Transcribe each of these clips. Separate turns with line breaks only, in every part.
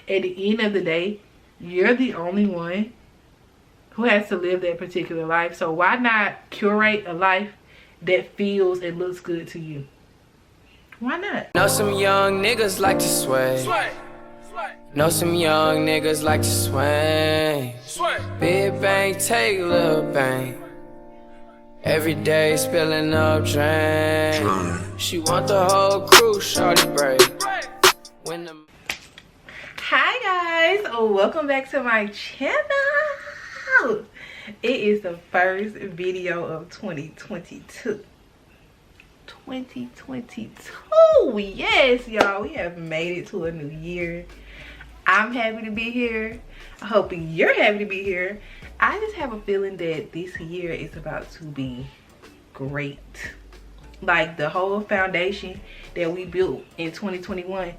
at the end of the day, you're the only one who has to live that particular life. So why not curate a life that feels and looks good to you? Why not?
Know some young niggas like to sway. Know some young niggas like to swing. Big bang, take little bang. Every day spilling up drain. She want the whole crew, shorty break.
Hi guys, welcome back to my channel. It is the first video of 2022. 2022, yes y'all, we have made it to a new year. I'm happy to be here. I hope you're happy to be here. I just have a feeling that this year is about to be great. Like the whole foundation that we built in 2021,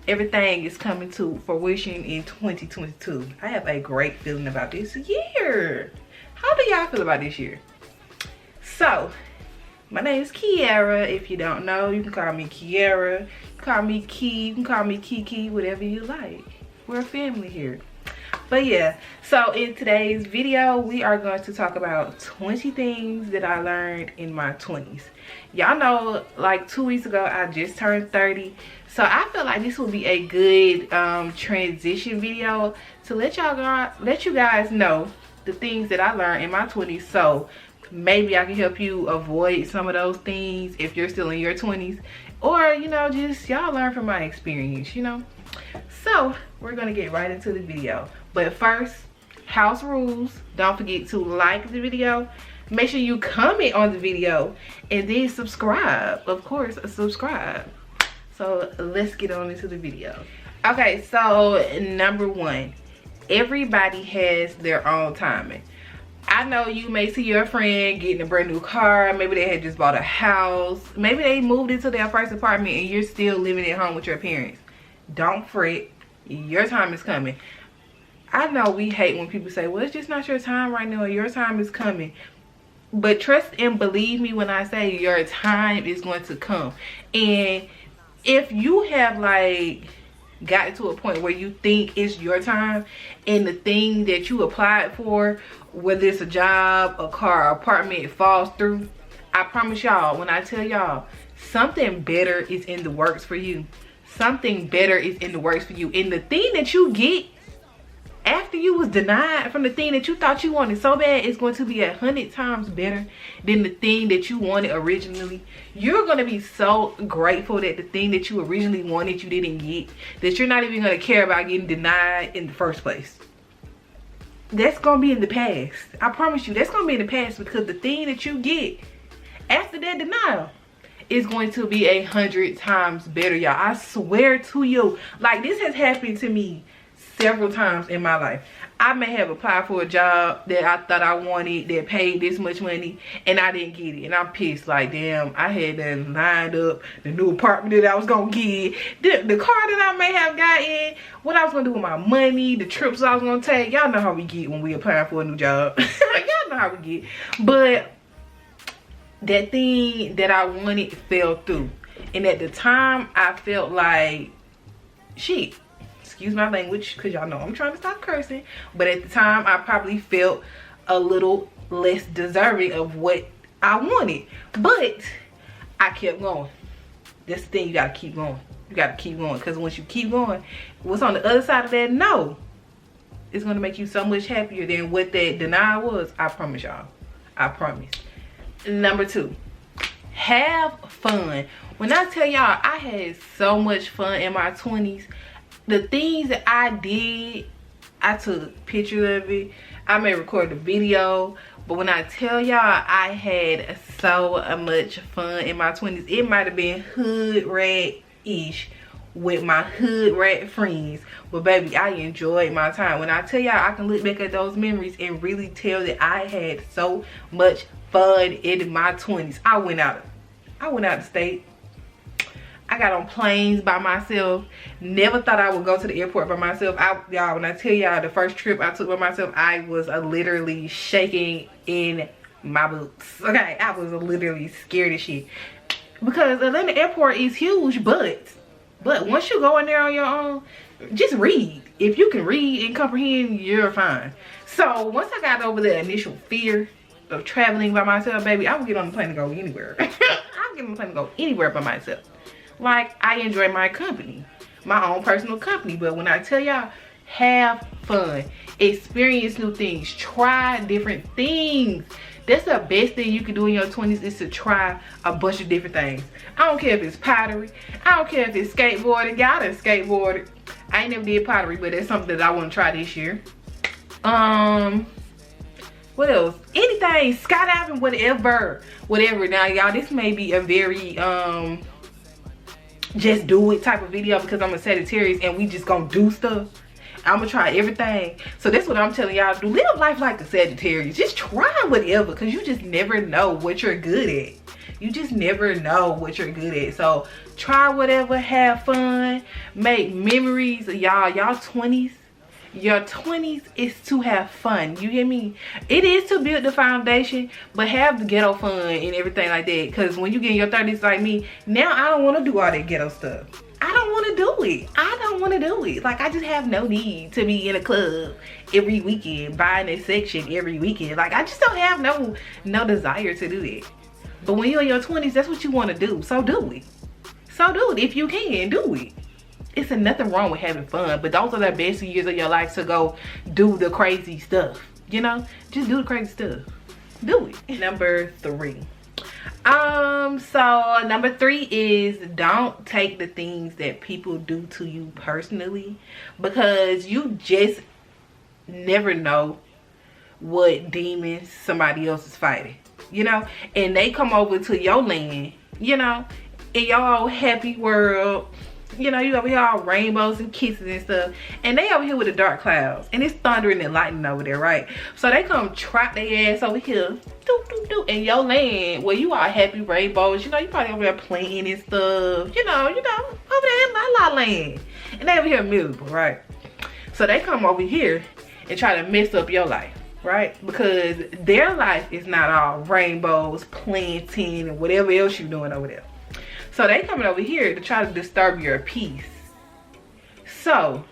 everything is coming to fruition in 2022. I have a great feeling about this year. How do y'all feel about this year? So, my name is Kiera. If you don't know, you can call me Kiera, you can call me Key, you can call me Kiki, whatever you like. We're a family here. But yeah, so in today's video, we are going to talk about 20 things that I learned in my 20s. Y'all know, like 2 weeks ago, I just turned 30. So I feel like this will be a good transition video to let you guys know the things that I learned in my 20s. So maybe I can help you avoid some of those things if you're still in your 20s. Or, you know, just y'all learn from my experience, you know. So we're gonna get right into the video. But first, house rules. Don't forget to like the video. Make sure you comment on the video. And then subscribe. Of course, subscribe. So let's get on into the video. Okay, so number one. Everybody has their own timing. I know you may see your friend getting a brand new car. Maybe they had just bought a house. Maybe they moved into their first apartment and you're still living at home with your parents. Don't fret. Your time is coming. I know we hate when people say, well, it's just not your time right now. Your time is coming. But trust and believe me when I say your time is going to come. And if you have like gotten to a point where you think it's your time and the thing that you applied for, whether it's a job, a car, apartment, falls through, I promise y'all, when I tell y'all, something better is in the works for you. Something better is in the works for you. And the thing that you get after you was denied from the thing that you thought you wanted so bad is going to be 100 times better than the thing that you wanted originally. You're going to be so grateful that the thing that you originally wanted you didn't get, that you're not even going to care about getting denied in the first place. That's going to be in the past. I promise you, that's going to be in the past, because the thing that you get after that denial is going to be 100 times better, y'all. I swear to you. Like, this has happened to me several times in my life. I may have applied for a job that I thought I wanted, that paid this much money, and I didn't get it. And I'm pissed. Like, damn, I had that lined up, the new apartment that I was going to get, the car that I may have gotten, what I was going to do with my money, the trips I was going to take. Y'all know how we get when we apply for a new job. Y'all know how we get. But that thing that I wanted fell through. And at the time, I felt like, shit. Excuse my language, because y'all know I'm trying to stop cursing. But at the time, I probably felt a little less deserving of what I wanted. But I kept going. That's the thing, you gotta keep going. You gotta keep going, because once you keep going, what's on the other side of that no, it's gonna make you so much happier than what that denial was. I promise y'all. I promise. Number two, have fun. When I tell y'all, I had so much fun in my 20s. The things that I did, I took pictures of it. I may record a video. But when I tell y'all, I had so much fun in my 20s. It might have been hood rat-ish with my hood rat friends. But baby, I enjoyed my time. When I tell y'all, I can look back at those memories and really tell that I had so much fun in my 20s. I went out of state. I got on planes by myself. Never thought I would go to the airport by myself. Y'all, when I tell y'all the first trip I took by myself, I was literally shaking in my boots. Okay, I was literally scared as shit. Because Atlanta airport is huge, but once you go in there on your own, just read. If you can read and comprehend, you're fine. So once I got over the initial fear of traveling by myself, baby, I would get on the plane to go anywhere. I'll get on the plane to go anywhere by myself. Like, I enjoy my company, my own personal company. But when I tell y'all, have fun, experience new things, try different things. That's the best thing you can do in your 20s, is to try a bunch of different things. I don't care if it's pottery. I don't care if it's skateboarding. Y'all done skateboarded. I ain't never did pottery, but that's something that I want to try this year. What else? Anything, skydiving, whatever. Now, y'all, this may be a very just do it type of video, because I'm a Sagittarius and we just gonna do stuff. I'm gonna try everything. So that's what I'm telling y'all. Do live life like a Sagittarius. Just try whatever, because you just never know what you're good at. You just never know what you're good at. So try whatever, have fun, make memories. Y'all 20s. Your 20s is to have fun. You hear me? It is to build the foundation, but have the ghetto fun and everything like that. Because when you get in your 30s like me, now I don't want to do all that ghetto stuff. I don't want to do it. I don't want to do it. Like, I just have no need to be in a club every weekend, buying a section every weekend. Like, I just don't have no desire to do it. But when you're in your 20s, that's what you want to do. So do it. So do it. If you can, do it. It's nothing wrong with having fun, but those are the best years of your life to go do the crazy stuff. You know, just do the crazy stuff. Do it. Number 3. So number 3 is, don't take the things that people do to you personally, because you just never know what demons somebody else is fighting, you know, and they come over to your land, you know, in your whole happy world. You know, you over here all rainbows and kisses and stuff, and they over here with the dark clouds, and it's thundering and lightning over there, right? So they come trot their ass over here, in your land where you all happy rainbows. You know, you probably over there playing and stuff. You know, over there in La La Land, and they over here miserable, right? So they come over here and try to mess up your life, right? Because their life is not all rainbows, planting, and whatever else you're doing over there. So they coming over here to try to disturb your peace. So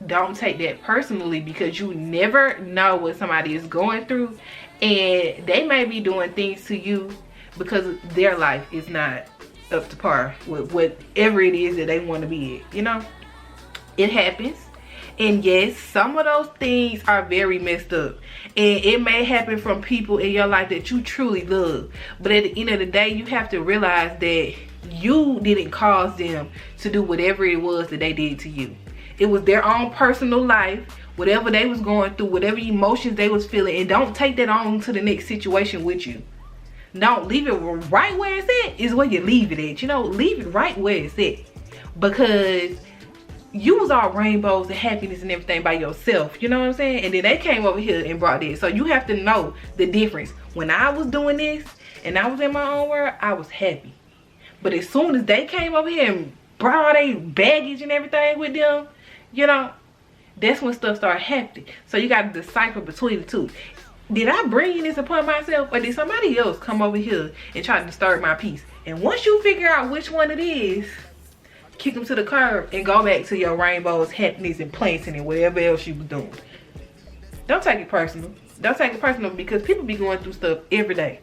don't take that personally, because you never know what somebody is going through, and they may be doing things to you because their life is not up to par with whatever it is that they want to be at. You know, it happens. And yes, some of those things are very messed up, and it may happen from people in your life that you truly love. But at the end of the day, you have to realize that you didn't cause them to do whatever it was that they did to you. It was their own personal life, whatever they was going through, whatever emotions they was feeling, and don't take that on to the next situation with you. Don't leave it right where it's at, is where you leave it at. You know, leave it right where it's at, because you was all rainbows and happiness and everything by yourself, you know what I'm saying? And then they came over here and brought this. So you have to know the difference. When I was doing this and I was in my own world, I was happy. But as soon as they came over here and brought all their baggage and everything with them, you know, that's when stuff started happening. So you got to decipher between the two. Did I bring this upon myself, or did somebody else come over here and try to disturb my peace? And once you figure out which one it is, kick them to the curb and go back to your rainbows, happiness, and planting, and whatever else you was doing. Don't take it personal. Don't take it personal, because people be going through stuff every day.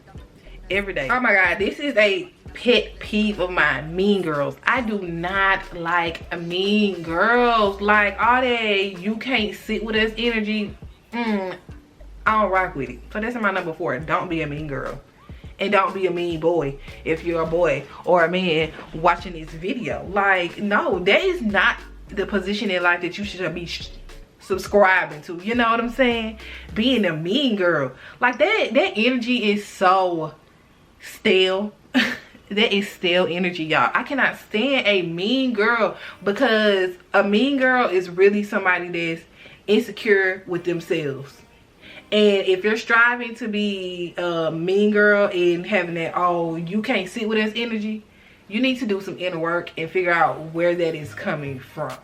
Every day. Oh my God, this is a pet peeve of mine. Mean girls. I do not like mean girls. Like, all that you can't sit with us energy. I don't rock with it. So that's my number 4. Don't be a mean girl. And don't be a mean boy if you're a boy or a man watching this video. Like, no, that is not the position in life that you should be subscribing to. You know what I'm saying? Being a mean girl. Like, that energy is so stale. That is stale energy, y'all. I cannot stand a mean girl, because a mean girl is really somebody that's insecure with themselves. And if you're striving to be a mean girl and having that, oh, you can't sit with us energy, you need to do some inner work and figure out where that is coming from.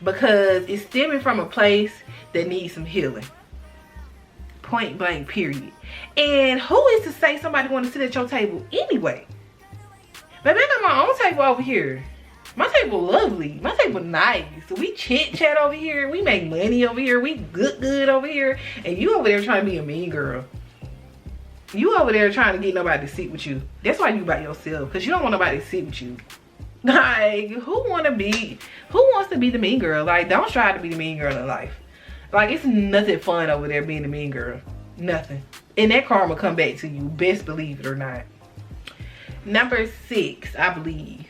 Because it's stemming from a place that needs some healing. Point blank, period. And who is to say somebody want to sit at your table anyway? Baby, I got my own table over here. My table lovely. My table nice. We chit chat over here. We make money over here. We good over here. And you over there trying to be a mean girl. You over there trying to get nobody to sit with you. That's why you by yourself. Because you don't want nobody to sit with you. Like, who wants to be the mean girl? Like, don't try to be the mean girl in life. Like, it's nothing fun over there being the mean girl. Nothing. And that karma come back to you. Best believe it or not. Number 6, I believe.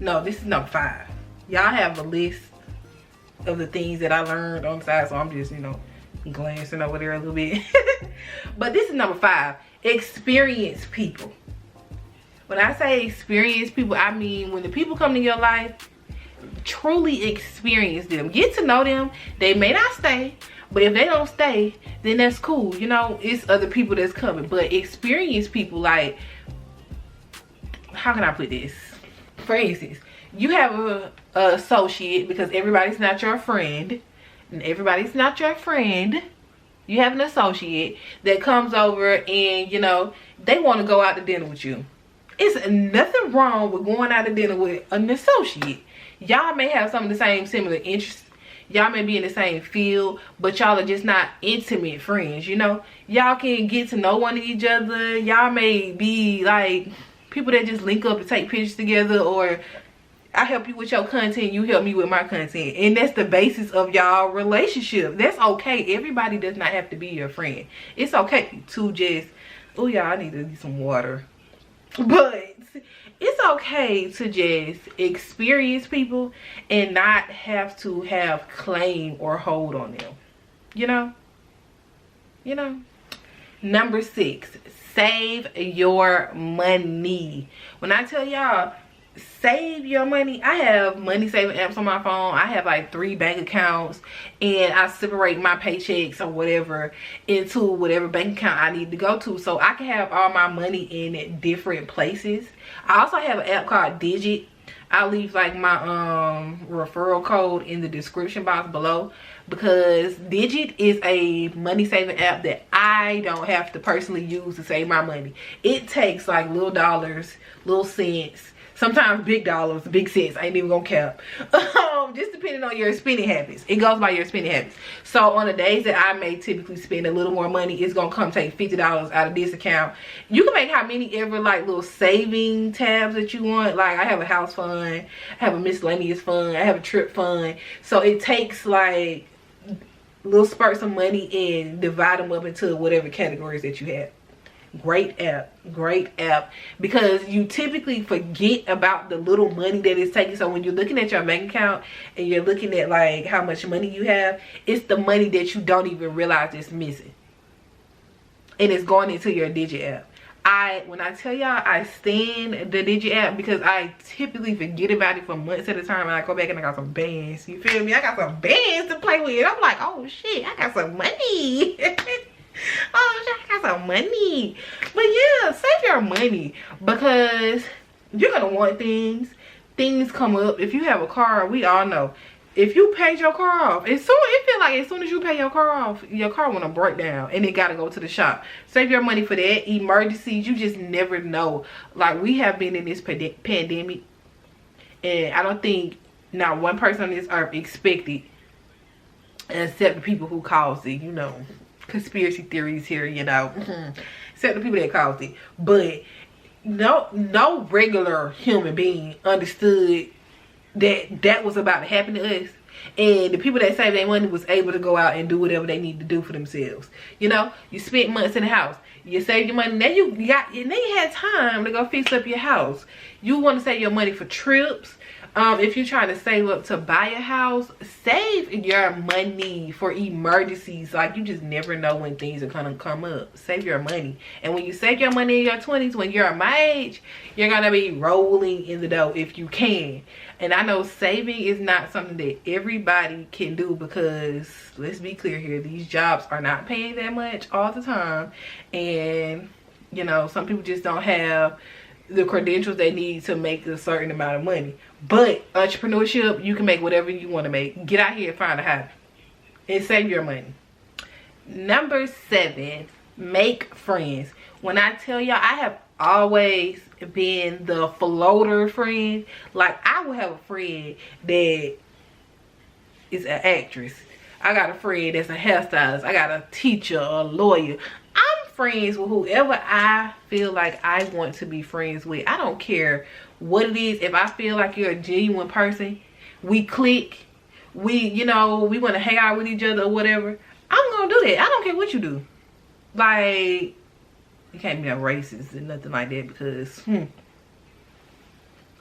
No, this is number 5. Y'all have a list of the things that I learned on the side, so I'm just, you know, glancing over there a little bit. But this is number 5. Experienced people. When I say experienced people, I mean when the people come to your life, truly experience them. Get to know them. They may not stay, but if they don't stay, then that's cool. You know, it's other people that's coming. But experienced people, like, how can I put this? For instance, you have a associate, because everybody's not your friend. And everybody's not your friend. You have an associate that comes over and, you know, they want to go out to dinner with you. It's nothing wrong with going out to dinner with an associate. Y'all may have some of the same similar interests. Y'all may be in the same field, but y'all are just not intimate friends, you know? Y'all can get to know one of each other. Y'all may be like people that just link up and take pictures together, or I help you with your content, you help me with my content. And that's the basis of y'all relationship. That's okay. Everybody does not have to be your friend. It's okay to just, oh yeah, I need to get some water. But it's okay to just experience people and not have to have claim or hold on them. You know? You know? Number 6, save your money. When I tell y'all, save your money, I have money saving apps on my phone. I have like 3 bank accounts, and I separate my paychecks or whatever into whatever bank account I need to go to, so I can have all my money in different places. I also have an app called Digit. I'll leave like my referral code in the description box below, because Digit is a money saving app that I don't have to personally use to save my money. It takes like little dollars, little cents, sometimes big dollars, big cents. I ain't even gonna cap. Just depending on your spending habits. It goes by your spending habits. So on the days that I may typically spend a little more money, it's gonna come take $50 out of this account. You can make how many ever like little saving tabs that you want. Like I have a house fund, I have a miscellaneous fund, I have a trip fund. So it takes like little spurts of money and divide them up into whatever categories that you have. Great app, because you typically forget about the little money that it's taking. So when you're looking at your bank account and you're looking at like how much money you have, it's the money that you don't even realize is missing, and it's going into your Digit app. When I tell y'all I stand the Digit app, because I typically forget about it for months at a time, and I go back and I got some bands, you feel me? I got some bands to play with. I'm like, oh shit, I got some money. Oh, I got some money. But yeah, save your money, because you're gonna want things come up. If you have a car, we all know, if you paid your car off, it feel like as soon as you pay your car off, your car wanna break down and it gotta go to the shop. Save your money for that. Emergencies, you just never know. Like, we have been in this pandemic, and I don't think not one person on this earth expected, except the people who caused it, you know. Conspiracy theories here, you know. Except the people that caused it. But no regular human being understood that was about to happen to us. And the people that saved their money was able to go out and do whatever they need to do for themselves. You know, you spent months in the house, you saved your money, now you had time to go fix up your house. You want to save your money for trips. If you're trying to save up to buy a house, save your money for emergencies. Like, you just never know when things are gonna come up. Save your money. And when you save your money in your 20s, when you're my age, you're gonna be rolling in the dough if you can. And I know saving is not something that everybody can do, because let's be clear here, these jobs are not paying that much all the time. And you know, some people just don't have the credentials they need to make a certain amount of money. But entrepreneurship, you can make whatever you want to make. Get out here and find a hobby and save your money. Number 7, make friends. When I tell y'all, I have always been the floater friend. Like, I would have a friend that is an actress. I got a friend that's a hairstylist. I got a teacher, a lawyer. I'm friends with whoever I feel like I want to be friends with. I don't care what it is. If I feel like you're a genuine person, we click, we want to hang out with each other or whatever, I'm gonna do that. I don't care what you do. Like, you can't be a racist and nothing like that, because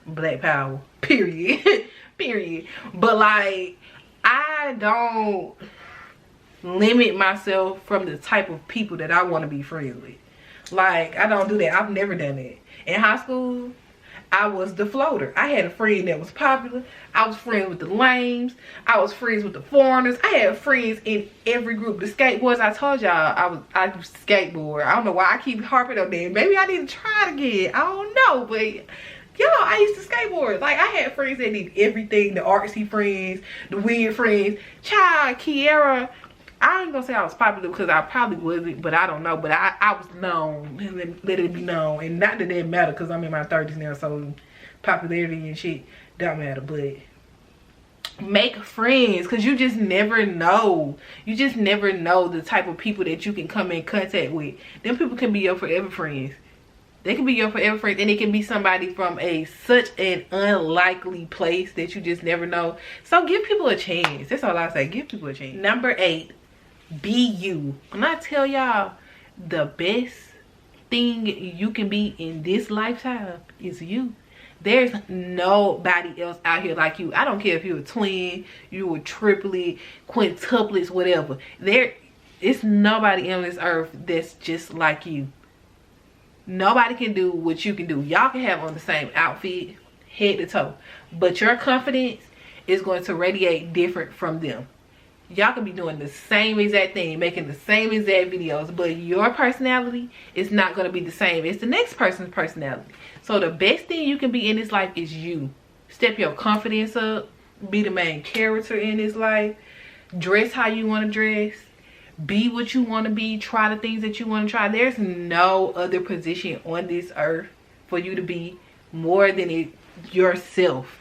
black power, period. Period. But like, I don't limit myself from the type of people that I want to be friends with. Like, I don't do that. I've never done that. In high school, I was the floater. I had a friend that was popular. I was friends with the lames. I was friends with the foreigners. I had friends in every group. The skateboards, I told y'all, I skateboard. I don't know why I keep harping on that. Maybe I need to try it again. I don't know, but y'all, I used to skateboard. Like, I had friends that did everything. The artsy friends, the weird friends. Child, Kiera, I ain't gonna say I was popular, because I probably wasn't, but I don't know. But I was known, and let it be known. And not that that matter, because I'm in my 30s now, so popularity and shit don't matter. But make friends, because you just never know. You just never know the type of people that you can come in contact with. Them people can be your forever friends. They can be your forever friends, and it can be somebody from such an unlikely place that you just never know. So give people a chance. That's all I say. Give people a chance. Number 8, be you. When I tell y'all, the best thing you can be in this lifetime is you. There's nobody else out here like you. I don't care if you're a twin, you're a triplet, quintuplets, whatever. It's nobody on this earth that's just like you. Nobody can do what you can do. Y'all can have on the same outfit, head to toe, but your confidence is going to radiate different from them. Y'all can be doing the same exact thing, making the same exact videos, but your personality is not going to be the same as the next person's personality. So the best thing you can be in this life is you. Step your confidence up, be the main character in this life, dress how you want to dress, be what you want to be, try the things that you want to try. There's no other position on this earth for you to be more than yourself.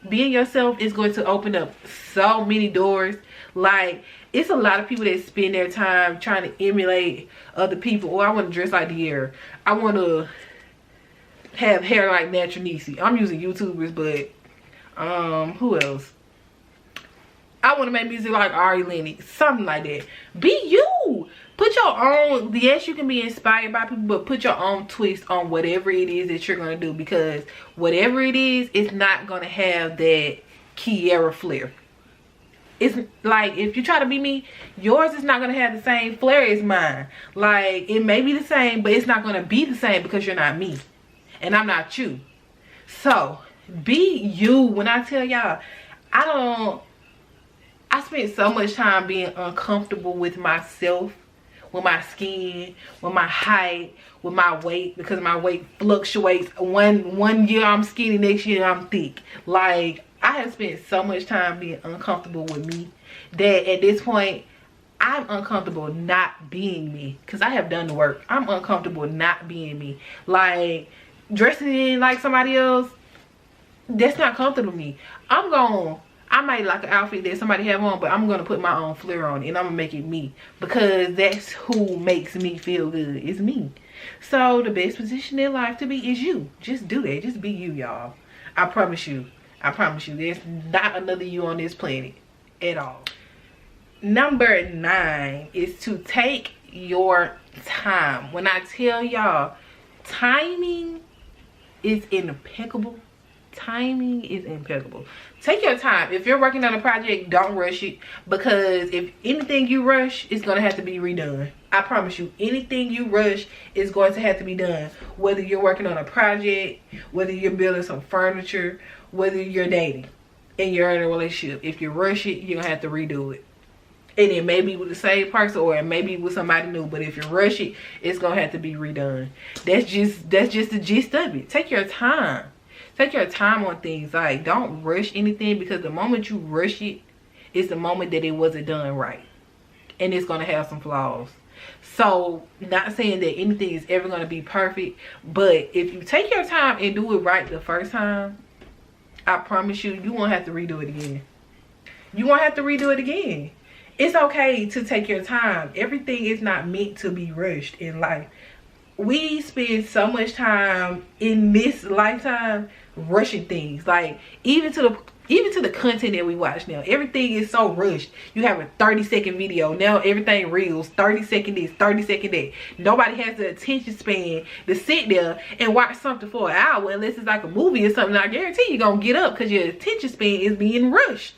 Being yourself is going to open up so many doors. Like, it's a lot of people that spend their time trying to emulate other people. Oh, I want to dress like Kiera. I want to have hair like Natural Niecy. I'm using YouTubers, but who else? I want to make music like Ari Lennox, something like that. Be you. Put your own, yes, you can be inspired by people, but put your own twist on whatever it is that you're going to do, because whatever it is, it's not going to have that Kiera flair. It's like, if you try to be me, yours is not going to have the same flair as mine. Like, it may be the same, but it's not going to be the same, because you're not me and I'm not you. So be you. When I tell y'all, I spent so much time being uncomfortable with myself, with my skin, with my height, with my weight, because my weight fluctuates. One year I'm skinny, next year I'm thick. Like, I have spent so much time being uncomfortable with me that at this point I'm uncomfortable not being me, because I have done the work. I'm uncomfortable not being me. Like, dressing in like somebody else, that's not comfortable to me. I might like an outfit that somebody have on, but I'm going to put my own flair on it, and I'm going to make it me, because that's who makes me feel good. It's me. So the best position in life to be is you. Just do that. Just be you, y'all. I promise you. I promise you. There's not another you on this planet at all. Number 9 is to take your time. When I tell y'all, timing is impeccable. Timing is impeccable. Take your time. If you're working on a project, don't rush it, because if anything you rush, it's going to have to be redone. I promise you, anything you rush is going to have to be done. Whether you're working on a project, whether you're building some furniture, whether you're dating and you're in a relationship, if you rush it, you're going to have to redo it. And it may be with the same person, or it may be with somebody new, but if you rush it, it's going to have to be redone. That's just the gist of it. Take your time. Take your time on things. Like, don't rush anything, because the moment you rush it, it's the moment that it wasn't done right, and it's gonna have some flaws. So not saying that anything is ever going to be perfect, but if you take your time and do it right the first time, I promise you, you won't have to redo it again. You won't have to redo it again. It's okay to take your time. Everything is not meant to be rushed in life. We spend so much time in this lifetime rushing things. Like even to the content that we watch now, everything is so rushed. You have a 30-second video now, everything reels 30-second this, 30-second that. Nobody has the attention span to sit there and watch something for an hour unless it's like a movie or something. I guarantee you're gonna get up because your attention span is being rushed.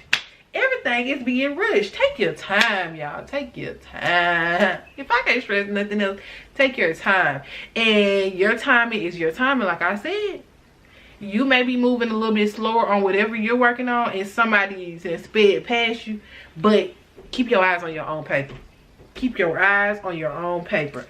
Everything is being rushed. Take your time, y'all. Take your time. If I can't stress nothing else, take your time. And your timing is your timing. Like I said, you may be moving a little bit slower on whatever you're working on and somebody's sped past you, but keep your eyes on your own paper. Keep your eyes on your own paper.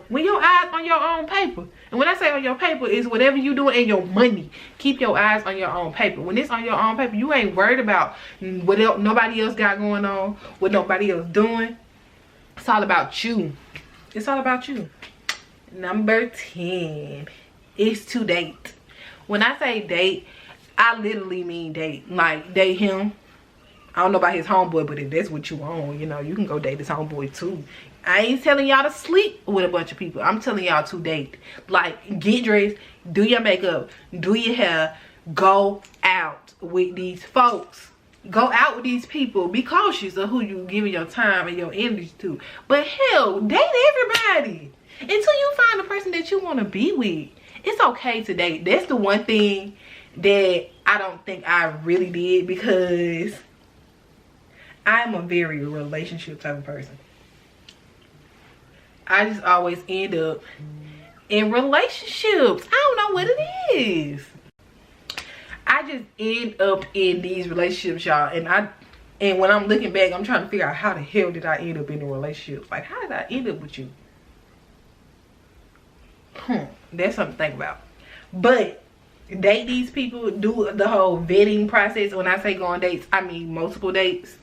When your eyes on your own paper, and when I say on your paper, is whatever you doing in your money. Keep your eyes on your own paper. When it's on your own paper, you ain't worried about what else, nobody else got going on, what nobody else doing. It's all about you. It's all about you. Number 10 is to date. When I say date, I literally mean date. Like date him. I don't know about his homeboy, but if that's what you want, you know, you can go date his homeboy too. I ain't telling y'all to sleep with a bunch of people. I'm telling y'all to date. Like, get dressed, do your makeup, do your hair, go out with these folks. Go out with these people. Be cautious of who you giving your time and your energy to. But hell, date everybody until you find the person that you want to be with. It's okay to date. That's the one thing that I don't think I really did, because I'm a very relationship type of person. I just always end up in relationships. I don't know what it is. I just end up in these relationships, y'all. And when I'm looking back, I'm trying to figure out how the hell did I end up in a relationship? Like, how did I end up with you? That's something to think about. But date these people, do the whole vetting process. When I say go on dates, I mean multiple dates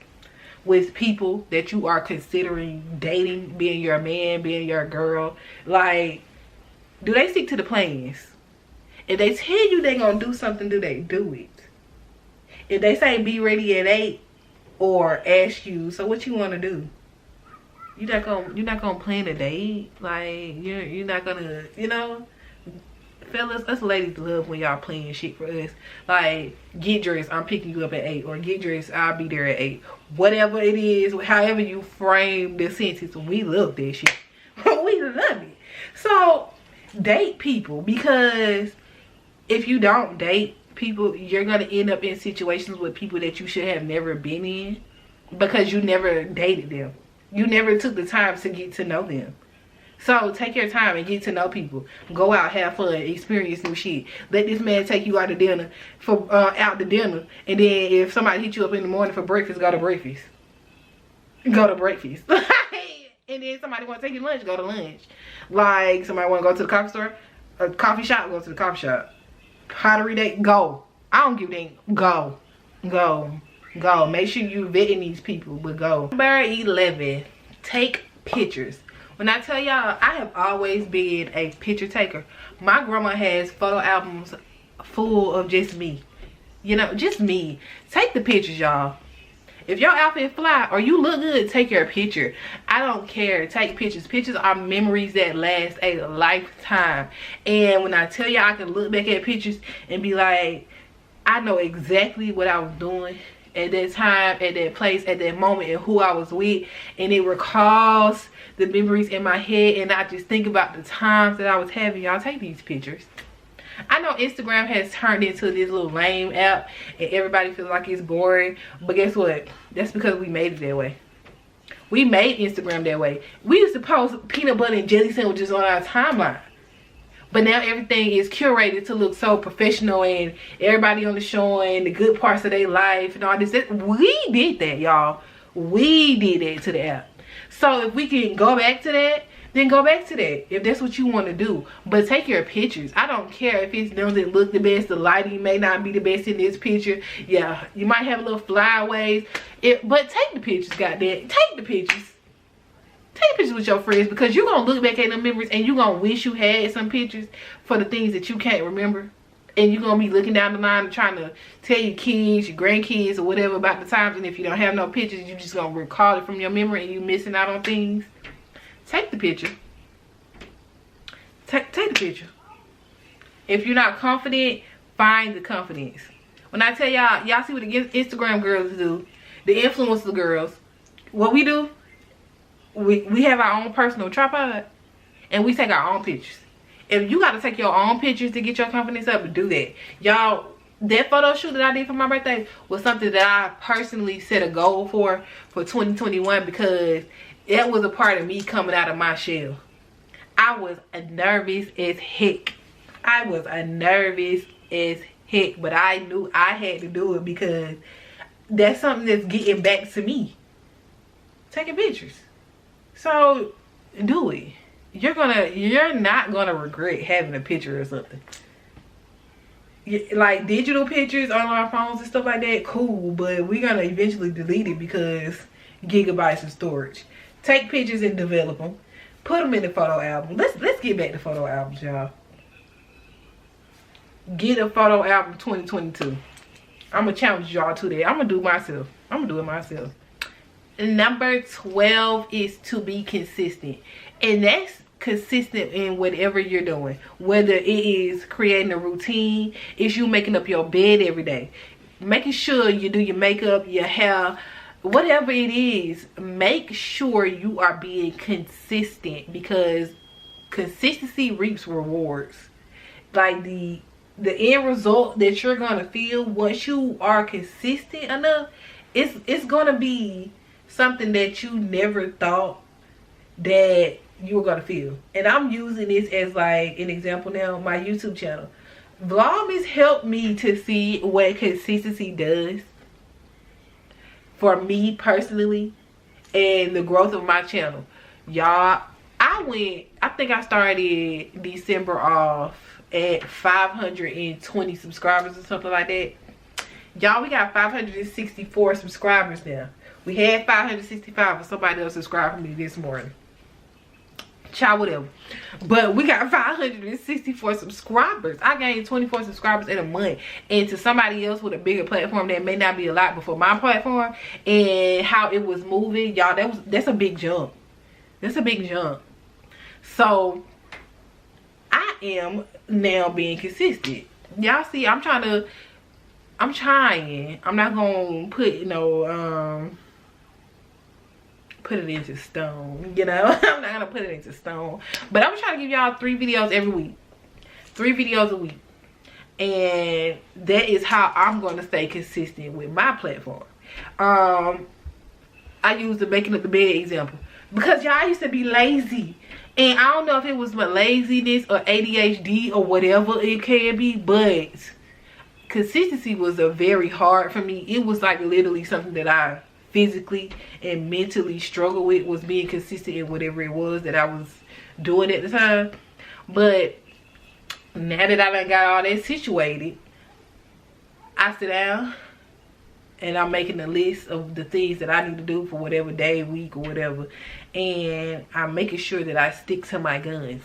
with people that you are considering dating, being your man, being your girl. Like, do they stick to the plans? If they tell you they're gonna do something, do they do it? If they say be ready at 8 or ask you, so what you want to do? You're not gonna plan a date. Like, you're not gonna, you know. Fellas, us ladies love when y'all playing shit for us. Like, get dressed, I'm picking you up at 8. Or get dressed, I'll be there at 8. Whatever it is, however you frame the sentence, we love that shit. We love it. So, date people. Because if you don't date people, you're going to end up in situations with people that you should have never been in. Because you never dated them. You never took the time to get to know them. So take your time and get to know people. Go out, have fun, experience new shit. Let this man take you out to dinner, and then if somebody hit you up in the morning for breakfast, go to breakfast. Go to breakfast. And then somebody want to take you to lunch, go to lunch. Like, somebody want to go to the coffee store, a coffee shop, go to the coffee shop. Pottery date, go. I don't give a damn. Go. Go. Go. Make sure you vetting these people, but go. Number 11, take pictures. When I tell y'all, I have always been a picture taker. My grandma has photo albums full of just me. You know, just me. Take the pictures, y'all. If your outfit fly or you look good, take your picture. I don't care. Take pictures. Pictures are memories that last a lifetime. And when I tell y'all, I can look back at pictures and be like, I know exactly what I was doing at that time, at that place, at that moment, and who I was with. And it recalls the memories in my head, and I just think about the times that I was having. Y'all, take these pictures. I know Instagram has turned into this little lame app and everybody feels like it's boring, but guess what? That's because we made it that way. We made Instagram that way. We used to post peanut butter and jelly sandwiches on our timeline, but now everything is curated to look so professional and everybody on the showing the good parts of their life and all this. We did that, y'all. We did that to the app. So if we can go back to that, then go back to that if that's what you want to do. But take your pictures. I don't care if it doesn't look the best. The lighting may not be the best in this picture. Yeah, you might have a little flyaways. But take the pictures, goddamn. Take the pictures. Take pictures with your friends, because you're going to look back at them memories and you're going to wish you had some pictures for the things that you can't remember. And you're going to be looking down the line and trying to tell your kids, your grandkids, or whatever about the times. And if you don't have no pictures, you're just going to recall it from your memory and you're missing out on things. Take the picture. Take the picture. If you're not confident, find the confidence. When I tell y'all, y'all see what the Instagram girls do, the influencer girls, what we do, we have our own personal tripod and we take our own pictures. If you got to take your own pictures to get your confidence up, do that. Y'all, that photo shoot that I did for my birthday was something that I personally set a goal for 2021, because that was a part of me coming out of my shell. I was nervous as heck. I was nervous as heck, but I knew I had to do it because that's something that's getting back to me. Taking pictures. So do it. You're not gonna regret having a picture or something. Like digital pictures on our phones and stuff like that, cool, but we're gonna eventually delete it because gigabytes of storage. Take pictures and develop them. Put them in the photo album. Let's get back to photo albums, y'all. Get a photo album 2022. I'm gonna challenge y'all to that. I'm gonna do it myself. Number 12 is to be consistent, and that's consistent in whatever you're doing. Whether it is creating a routine, it's you making up your bed every day, making sure you do your makeup, your hair, whatever it is. Make sure you are being consistent, because consistency reaps rewards. Like the end result that you're gonna feel once you are consistent enough, it's gonna be something that you never thought that you were gonna feel. And I'm using this as like an example now. My YouTube channel, Vlogmas helped me to see what consistency does for me personally and the growth of my channel. Y'all, I think I started December off at 520 subscribers or something like that. Y'all, we got 564 subscribers now. We had 565 for somebody else subscribed to me this morning. Child, whatever. But we got 564 subscribers. I gained 24 subscribers in a month. And to somebody else with a bigger platform, that may not be a lot, but for my platform and how it was moving, y'all, that's a big jump. That's a big jump. So I am now being consistent. Y'all see, I'm trying. I'm not gonna put, you know, put it into stone, you know. I'm not gonna put it into stone, but I'm trying to give y'all 3 videos every week, 3 videos a week, and that is how I'm going to stay consistent with my platform. I use the making up the bed example because y'all used to be lazy, and I don't know if it was my laziness or ADHD or whatever it can be, but consistency was a very hard for me. It was like literally something that I physically and mentally struggle with, was being consistent in whatever it was that I was doing at the time. But now that I done got all that situated, I sit down and I'm making a list of the things that I need to do for whatever day, week, or whatever, and I'm making sure that I stick to my guns.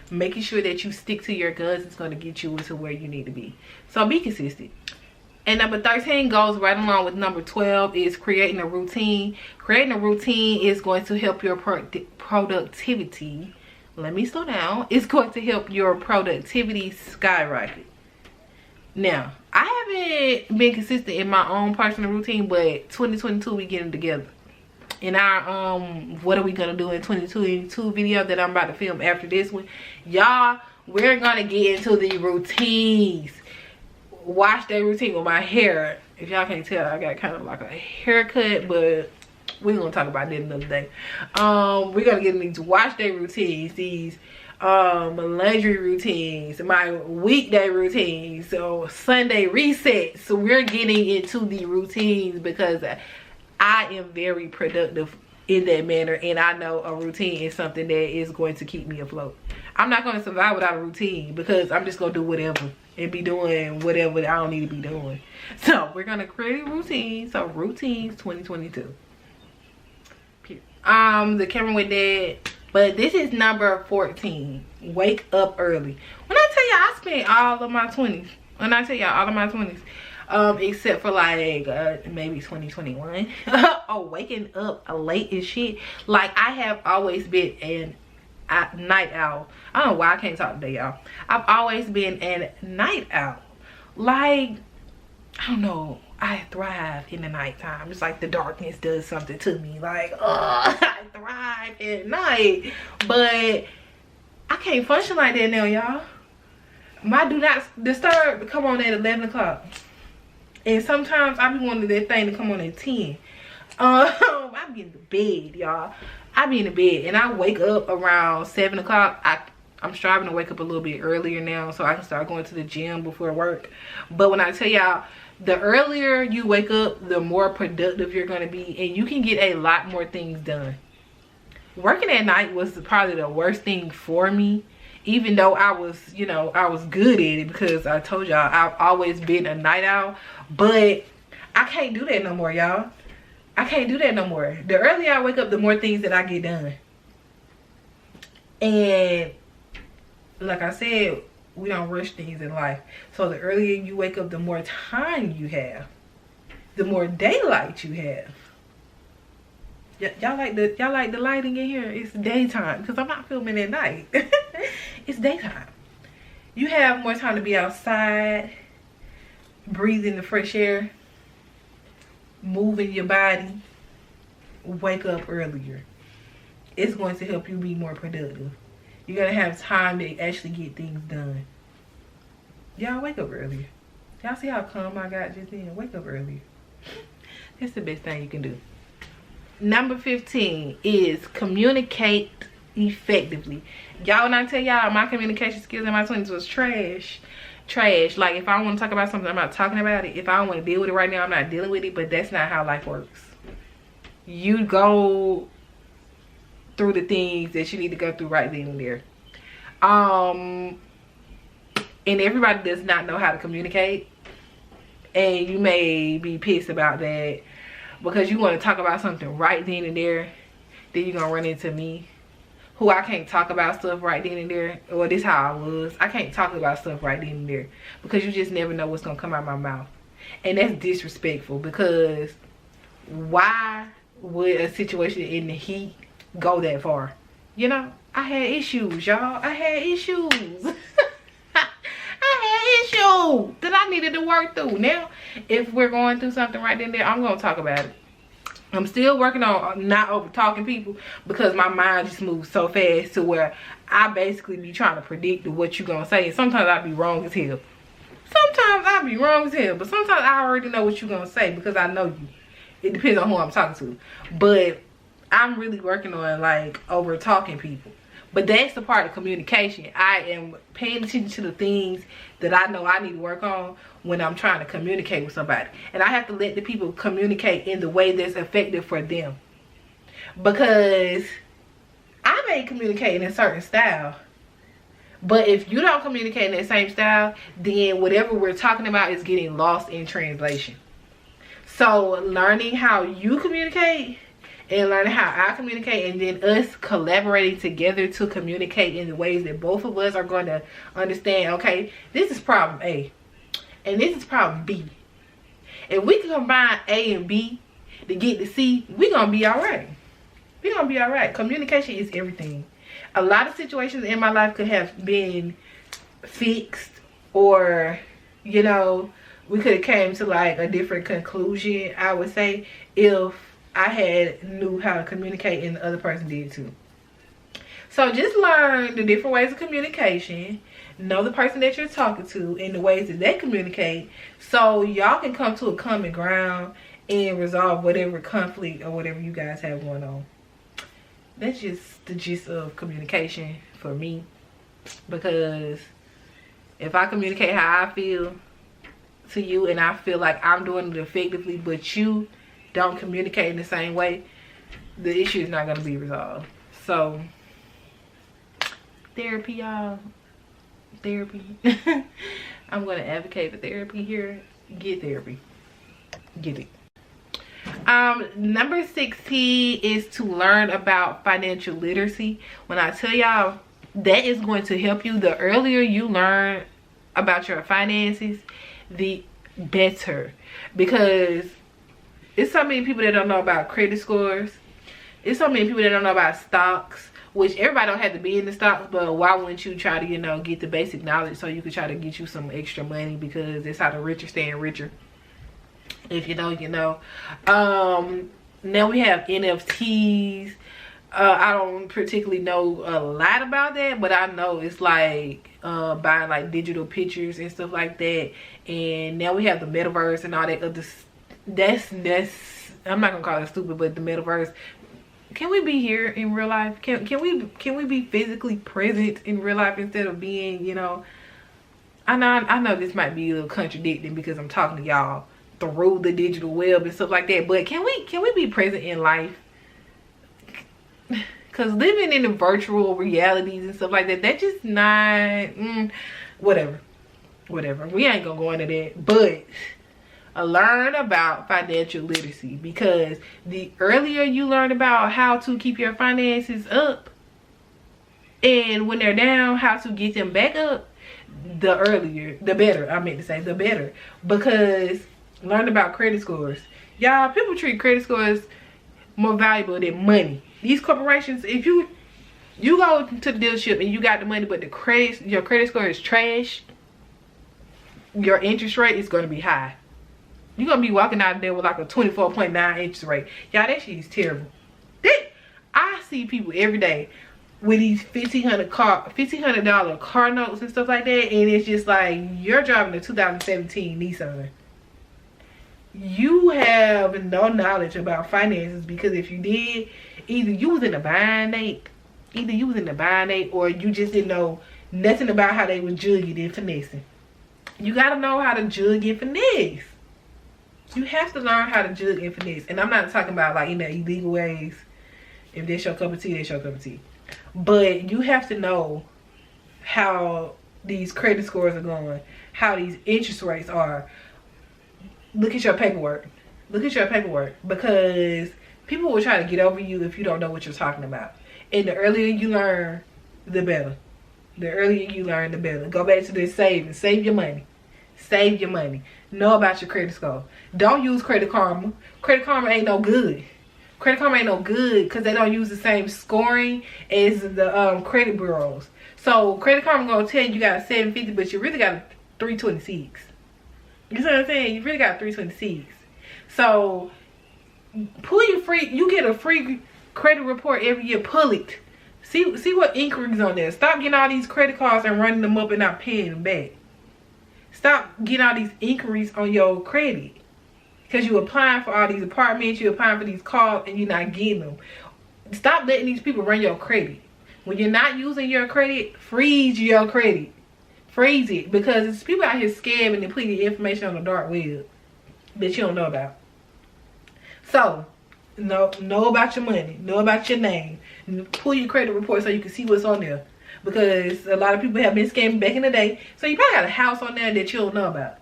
Making sure that you stick to your guns is going to get you to where you need to be. So be consistent. And number 13 goes right along with number 12, is creating a routine. Creating a routine is going to help your productivity. Let me slow down. It's going to help your productivity skyrocket. Now, I haven't been consistent in my own personal routine, but 2022 we getting together. In our what are we gonna do in 2022 video that I'm about to film after this one, y'all, we're gonna get into the routines. Watch that routine with my hair. If y'all can't tell, I got kind of like a haircut, but we're gonna talk about that another day. We're gonna get into watch day routines, these laundry routines, my weekday routines, so Sunday resets. So we're getting into the routines because I am very productive in that manner, and I know a routine is something that is going to keep me afloat. I'm not going to survive without a routine because I'm just going to do whatever and be doing whatever I don't need to be doing. So we're going to create a routine. So routines 2022. Period. The camera went dead. But this is number 14. Wake up early. When I tell y'all, I spent all of my 20s. When I tell y'all all of my 20s. Except for like maybe 2021. Oh, waking up late as shit. Like, I have always been an night owl. I don't know why I can't talk today, y'all. I've always been a night owl. Like, I don't know, I thrive in the nighttime. It's like the darkness does something to me. Like, I thrive at night. But I can't function like that now, y'all. My do not disturb come on at 11 o'clock. And sometimes I be wanting that thing to come on at 10. I be in the bed, y'all. I be in the bed and I wake up around 7 o'clock. I'm striving to wake up a little bit earlier now so I can start going to the gym before work. But when I tell y'all, the earlier you wake up, the more productive you're going to be. And you can get a lot more things done. Working at night was probably the worst thing for me. Even though I was, you know, I was good at it because I told y'all I've always been a night owl. But I can't do that no more, y'all. I can't do that no more. The earlier I wake up, the more things that I get done. And like I said, we don't rush things in life. So the earlier you wake up, the more time you have. The more daylight you have. Y'all like the lighting in here? It's daytime because I'm not filming at night. It's daytime. You have more time to be outside, breathing the fresh air, moving your body. Wake up earlier. It's going to help you be more productive. You're going to have time to actually get things done. Y'all wake up earlier. Y'all see how calm I got just then? Wake up earlier. That's the best thing you can do. Number 15 is communicate effectively. Y'all, when I tell y'all my communication skills in my 20s was trash. Like, if I want to talk about something, I'm not talking about it. If I don't want to deal with it right now, I'm not dealing with it. But that's not how life works. You go through the things that you need to go through right then and there. And everybody does not know how to communicate. And you may be pissed about that because you want to talk about something right then and there. Then you're going to run into me, who I can't talk about stuff right then and there. Well, this is how I was. I can't talk about stuff right then and there because you just never know what's going to come out of my mouth. And that's disrespectful because why would a situation in the heat go that far? You know, I had issues, y'all. I had issues. That I needed to work through. Now, if we're going through something right then and there, I'm going to talk about it. I'm still working on not over talking people because my mind just moves so fast to where I basically be trying to predict what you're going to say. And sometimes I be wrong as hell. But sometimes I already know what you're going to say because I know you. It depends on who I'm talking to. But I'm really working on like over talking people. But that's the part of communication. I am paying attention to the things that I know I need to work on when I'm trying to communicate with somebody. And I have to let the people communicate in the way that's effective for them. Because I may communicate in a certain style. But if you don't communicate in that same style, then whatever we're talking about is getting lost in translation. So learning how you communicate and learning how I communicate, and then us collaborating together to communicate in the ways that both of us are going to understand, okay, this is problem A and this is problem B. If we can combine A and B to get to C, we're going to be all right. We're going to be all right. Communication is everything. A lot of situations in my life could have been fixed, or, you know, we could have came to like a different conclusion, I would say, if I had knew how to communicate and the other person did too. So just learn the different ways of communication. Know the person that you're talking to and the ways that they communicate, so y'all can come to a common ground and resolve whatever conflict or whatever you guys have going on. That's just the gist of communication for me. Because if I communicate how I feel to you and I feel like I'm doing it effectively, but you don't communicate in the same way, the issue is not going to be resolved. So therapy, y'all. Therapy. I'm going to advocate for therapy here. Get therapy. Get it. Number 16 is to learn about financial literacy. When I tell y'all, that is going to help you. The earlier you learn about your finances, the better. Because it's so many people that don't know about credit scores. It's so many people that don't know about stocks, which everybody don't have to be in the stocks, but why wouldn't you try to, you know, get the basic knowledge so you could try to get you some extra money, because that's how the rich are staying richer. If you know, you know. Now we have NFTs. I don't particularly know a lot about that, but I know it's like buying like digital pictures and stuff like that. And now we have the metaverse and all that other. That's I'm not gonna call it stupid, but the metaverse. Can we be here in real life? Can we be physically present in real life instead of being, you know? I know this might be a little contradicting because I'm talking to y'all through the digital web and stuff like that, but can we be present in life? Because living in the virtual realities and stuff like that, that's just not whatever. We ain't gonna go into that, but learn about financial literacy, because the earlier you learn about how to keep your finances up, and when they're down, how to get them back up, the earlier the better. I meant to say the better, because learn about credit scores. Y'all, people treat credit scores more valuable than money. These corporations, if you go to the dealership and you got the money, but your credit score is trash, your interest rate is going to be high. You're going to be walking out there with like a 24.9 interest rate. Y'all, that shit is terrible. I see people every day with these $1,500 car notes and stuff like that, and it's just like, you're driving a 2017 Nissan. You have no knowledge about finances, because if you did, either you was in a bind or you just didn't know nothing about how they were jugging and finessing. You gotta know how to jug and finesse. You have to learn how to jug and finesse. And I'm not talking about like, you know, illegal ways. If that's your cup of tea, that's your cup of tea. But you have to know how these credit scores are going, how these interest rates are. Look at your paperwork. Because people will try to get over you if you don't know what you're talking about. And the earlier you learn, the better. Go back to this saving. Save your money. Know about your credit score. Don't use Credit Karma. Credit Karma ain't no good. Because they don't use the same scoring as the credit bureaus. So Credit Karma gonna tell you got a 750, but you really got a 326. You see what I'm saying? You really got 326. So you get a free credit report every year. Pull it. See what inquiries on there. Stop getting all these credit cards and running them up and not paying them back. Stop getting all these inquiries on your credit. Because you're applying for all these apartments, you're applying for these cars, and you're not getting them. Stop letting these people run your credit. When you're not using your credit, freeze your credit. Freeze it, because it's people out here scamming and putting your information on the dark web that you don't know about. So, know about your money. Know about your name. Pull your credit report so you can see what's on there. Because a lot of people have been scamming back in the day. So you probably got a house on there that you don't know about.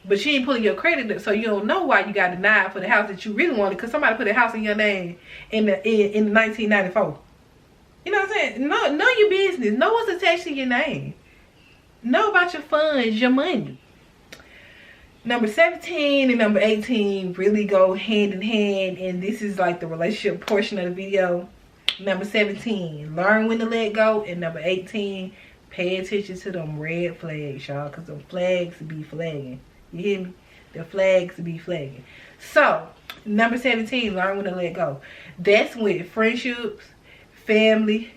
But you ain't pulling your credit up, so you don't know why you got denied for the house that you really wanted, because somebody put a house in your name in 1994. You know what I'm saying? Know your business. Know what's attached to your name. Know about your funds, your money. Number 17 and number 18 really go hand in hand, and this is like the relationship portion of the video. Number 17, learn when to let go, and number 18, pay attention to them red flags, y'all, because them flags be flagging. You hear me? The flags be flagging. So, number 17, learn when to let go. That's with friendships, family,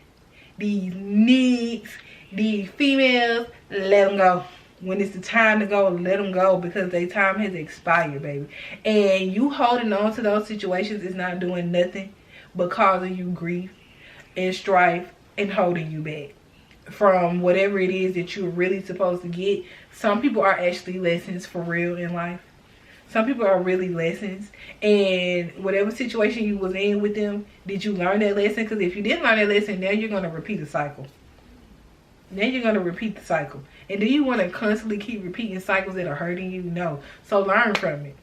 these needs, these females, let them go. When it's the time to go, let them go, because their time has expired, baby. And you holding on to those situations is not doing nothing but causing you grief and strife and holding you back from whatever it is that you're really supposed to get. Some people are actually lessons for real in life. Some people are really lessons, and whatever situation you was in with them, did you learn that lesson? Because if you didn't learn that lesson, now you're going to repeat the cycle. And do you want to constantly keep repeating cycles that are hurting you? No. So learn from it.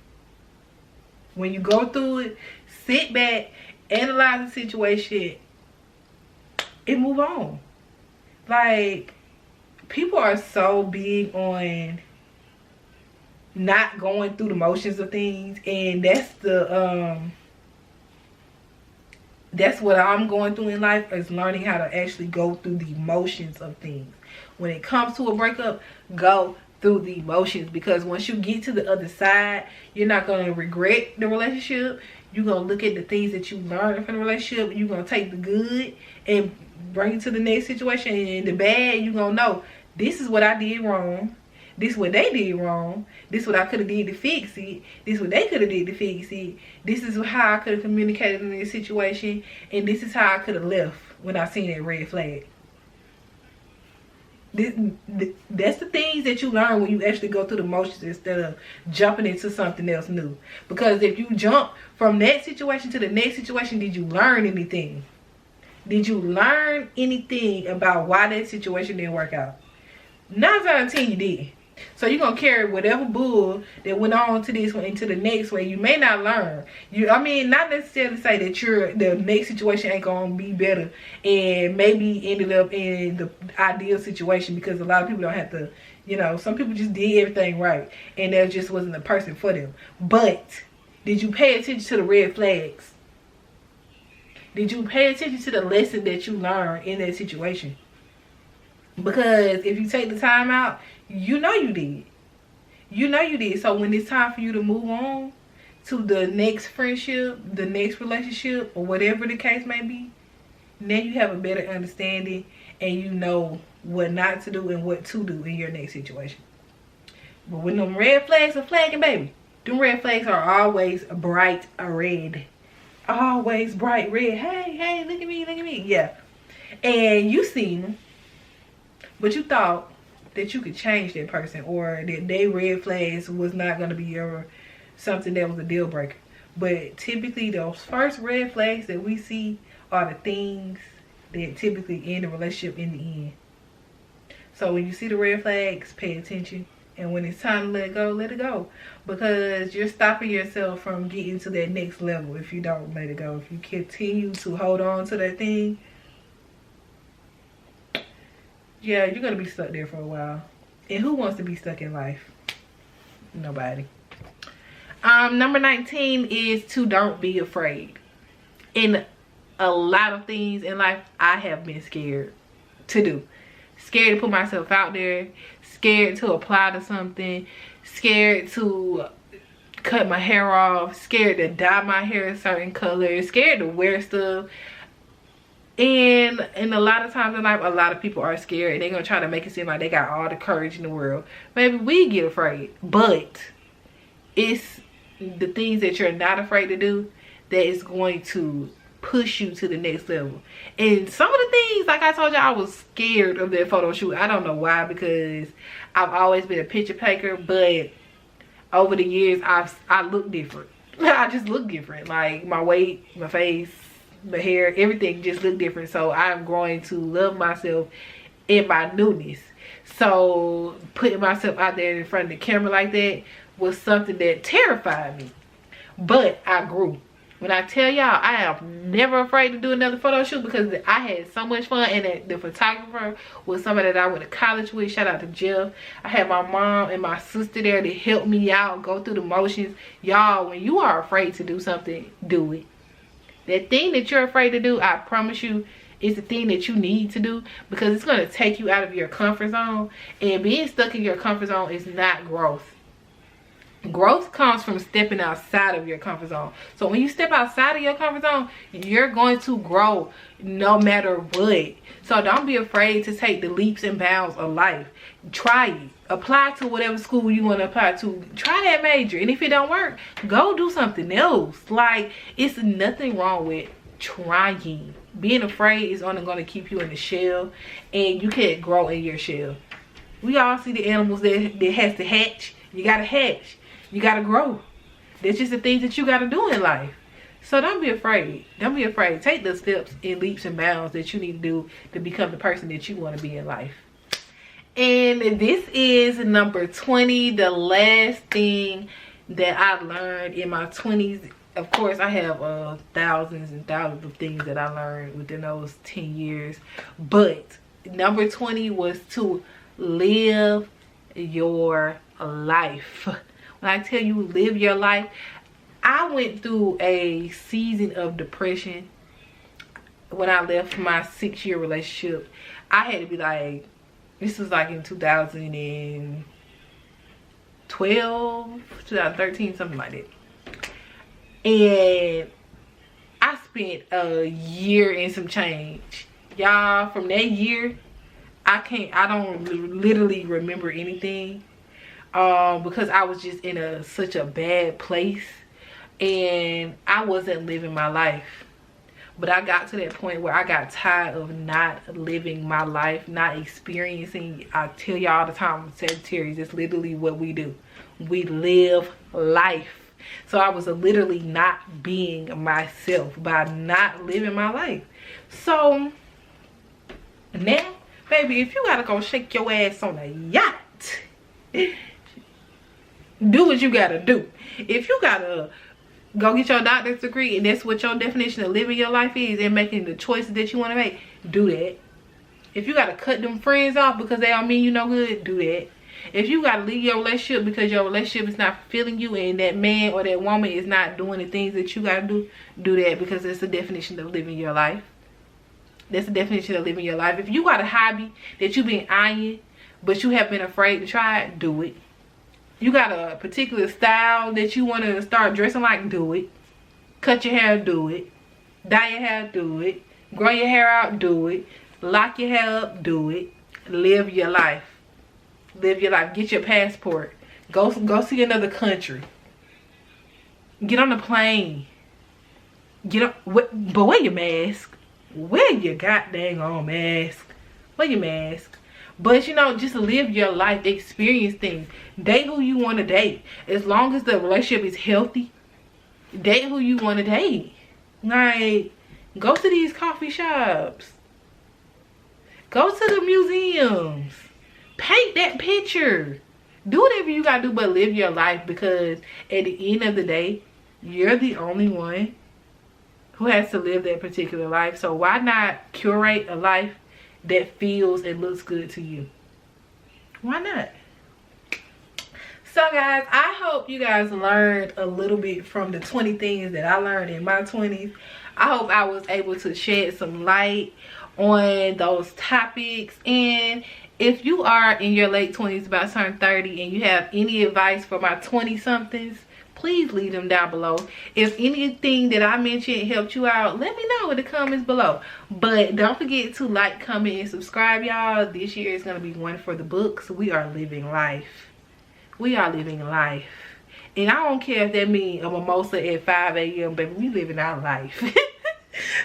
When you go through it, sit back, analyze the situation, and move on. Like, people are so big on not going through the motions of things, and that's what I'm going through in life, is learning how to actually go through the motions of things. When it comes to a breakup, go through the emotions, because once you get to the other side, you're not going to regret the relationship. You're going to look at the things that you learned from the relationship. You're going to take the good and bring it to the next situation, and the bad, you're going to know, this is what I did wrong. This is what they did wrong. This is what I could have did to fix it. This is what they could have did to fix it. This is how I could have communicated in this situation, and this is how I could have left when I seen that red flag. That's the things that you learn when you actually go through the motions instead of jumping into something else new. Because if you jump from that situation to the next situation, did you learn anything? Did you learn anything about why that situation didn't work out? 9 times out of 10 you did. So you're going to carry whatever bull that went on to this one into the next way. You may not learn. I mean, not necessarily say that the next situation ain't going to be better and maybe ended up in the ideal situation, because a lot of people don't have to, you know, some people just did everything right and that just wasn't the person for them. But did you pay attention to the red flags? Did you pay attention to the lesson that you learned in that situation? Because if you take the time out, you know you did. You know you did. So when it's time for you to move on to the next friendship, the next relationship, or whatever the case may be, now you have a better understanding and you know what not to do and what to do in your next situation. But when them red flags are flagging, baby, them red flags are always bright red. Always bright red. Hey, look at me. Yeah. And you seen them, but you thought that you could change that person, or that they red flags was not going to be something that was a deal breaker. But typically those first red flags that we see are the things that typically end a relationship in the end. So when you see the red flags, pay attention, and when it's time to let it go, because you're stopping yourself from getting to that next level if you don't let it go. If you continue to hold on to that thing, yeah, you're going to be stuck there for a while. And who wants to be stuck in life? Nobody. Number 19 is to don't be afraid. In a lot of things in life, I have been scared to do. Scared to put myself out there. Scared to apply to something. Scared to cut my hair off. Scared to dye my hair a certain color. Scared to wear stuff. And a lot of times in life, a lot of people are scared and they're going to try to make it seem like they got all the courage in the world. Maybe we get afraid, but it's the things that you're not afraid to do that is going to push you to the next level. And some of the things, like I told you, I was scared of that photo shoot. I don't know why, because I've always been a picture taker, but over the years, I look different. I just look different. Like my weight, my face, the hair, everything just look different. So I'm going to love myself in my newness. So putting myself out there in front of the camera like that was something that terrified me, but I grew. When I tell y'all, I am never afraid to do another photo shoot, because I had so much fun, and the photographer was somebody that I went to college with. Shout out to Jeff. I had my mom and my sister there to help me out, go through the motions. Y'all, when you are afraid to do something, do it. That thing that you're afraid to do, I promise you, is the thing that you need to do, because it's going to take you out of your comfort zone. And being stuck in your comfort zone is not growth. Growth comes from stepping outside of your comfort zone. So when you step outside of your comfort zone, you're going to grow no matter what. So don't be afraid to take the leaps and bounds of life. Try it. Apply to whatever school you want to apply to. Try that major. And if it don't work, go do something else. Like, it's nothing wrong with trying. Being afraid is only going to keep you in the shell, and you can't grow in your shell. We all see the animals that has to hatch. You got to hatch. You got to grow. That's just the things that you got to do in life. So don't be afraid. Don't be afraid. Take the steps and leaps and bounds that you need to do to become the person that you want to be in life. And this is number 20, the last thing that I learned in my 20s. Of course, I have thousands and thousands of things that I learned within those 10 years. But number 20 was to live your life. When I tell you live your life, I went through a season of depression when I left my 6-year relationship. I had to be like, this was like in 2012, 2013, something like that. And I spent a year and some change. Y'all, from that year, I don't literally remember anything. Because I was just in such a bad place. And I wasn't living my life. But I got to that point where I got tired of not living my life, not experiencing. I tell y'all all the time, Sagittarius, it's literally what we do. We live life. So I was literally not being myself by not living my life. So now, baby, if you gotta go shake your ass on a yacht, do what you gotta do. If you gotta go get your doctorate degree and that's what your definition of living your life is and making the choices that you want to make, do that. If you gotta cut them friends off because they don't mean you no good, do that. If you gotta leave your relationship because your relationship is not fulfilling you and that man or that woman is not doing the things that you gotta do, do that, because it's the definition of living your life. That's the definition of living your life. If you got a hobby that you've been eyeing but you have been afraid to try it, do it. You got a particular style that you want to start dressing like, do it. Cut your hair, do it. Dye your hair, do it. Grow your hair out, do it. Lock your hair up, do it. Live your life. Live your life. Get your passport. Go see another country. Get on the plane. But wear your mask. Wear your goddamn on mask. Wear your mask. But you know, just live your life, experience things. Date who you want to date. As long as the relationship is healthy, date who you want to date. Like, go to these coffee shops. Go to the museums. Paint that picture. Do whatever you gotta do, but live your life, because at the end of the day, you're the only one who has to live that particular life. So why not curate a life that feels and looks good to you? Why not? So guys, I hope you guys learned a little bit from the 20 things that I learned in my 20s. I hope I was able to shed some light on those topics. And if you are in your late 20s, about to turn 30, and you have any advice for my 20-somethings, please leave them down below. If anything that I mentioned helped you out, let me know in the comments below. But don't forget to like, comment, and subscribe, y'all. This year is going to be one for the books. We are living life. We are living life. And I don't care if that means a mimosa at 5 a.m. baby. We living our life.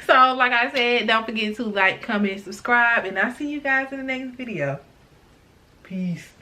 So like I said, don't forget to like, comment, subscribe, and I'll see you guys in the next video. Peace.